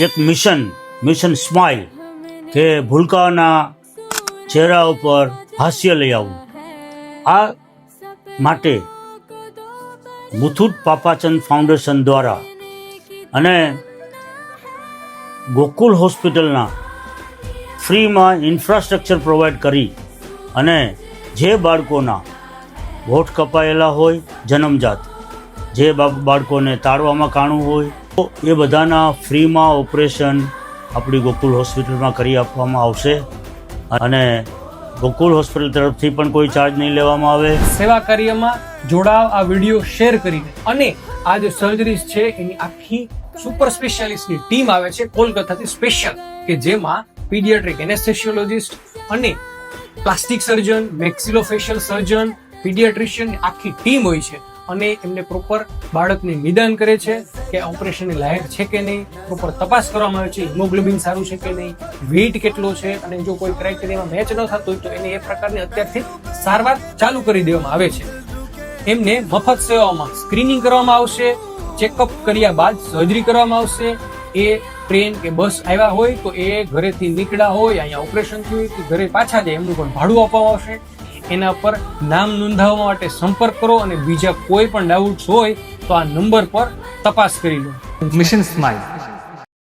એક mission smile કે ભૂલકાઓના ચહેરા ઉપર હાસ્ય લઈ આવવું. આ માટે મુથુટ પાપાચંદ ફાઉન્ડેશન દ્વારા અને ગોકુલ હોસ્પિટલના ફ્રીમાં ઇન્ફ્રાસ્ટ્રક્ચર પ્રોવાઈડ કરી અને જે બાળકોના હોઠ કપાયેલા હોય જન્મજાત, જે બાળકોને તાળવામાં કાણું હોય તો એ બધાના ફ્રીમાં ઓપરેશન આપણી ગોકુલ હોસ્પિટલમાં કરી આપવામાં આવશે અને ગોકુલ હોસ્પિટલ તરફથી પણ કોઈ ચાર્જ નહીં લેવામાં આવે. સેવા કાર્યમાં જોડાવ, આ વિડીયો શેર કરીને. અને આ જે સર્જરીઝ છે એની આખી સુપર સ્પેશિયાલિસ્ટની ટીમ આવે છે કોલકાતાથી સ્પેશિયલ, કે જેમાં પીડિયાટ્રિક એનેસ્થેસિયોલોજિસ્ટ અને પ્લાસ્ટિક સર્જન, મેક્સિલોફેશિયલ સર્જન, પીડિયાટ્રિશિયન આખી ટીમ હોય છે અને એમને પ્રોપર બાળકને નિદાન કરે છે કે ઓપરેશનની લાયક છે કે નહીં, પ્રોપર તપાસ કરવામાં આવે છે, હિમોગ્લોબિન સારું છે કે નહીં, વેઇટ કેટલો છે, અને જો કોઈ ક્રાઇટેરિયામાં મેચ ન થતું હોય તો એને એ પ્રકારની અત્યારથી સારવાર ચાલુ કરી દેવામાં આવે છે. એમને મફત સેવાઓમાં સ્ક્રીનિંગ કરવામાં આવશે, ચેકઅપ કર્યા બાદ સર્જરી કરવામાં આવશે. એ ટ્રેન કે બસ આવ્યા હોય તો એ ઘરેથી નીકળ્યા હોય, અહીંયા ઓપરેશન થયું હોય કે ઘરે પાછા જાય એમનું પણ ભાડું આપવામાં આવશે. એના પર નામ નોંધાવવા માટે સંપર્ક કરો અને બીજા કોઈ પણ ડાઉટ્સ હોય તો આ નંબર પર તપાસ કરી લો. Mission smile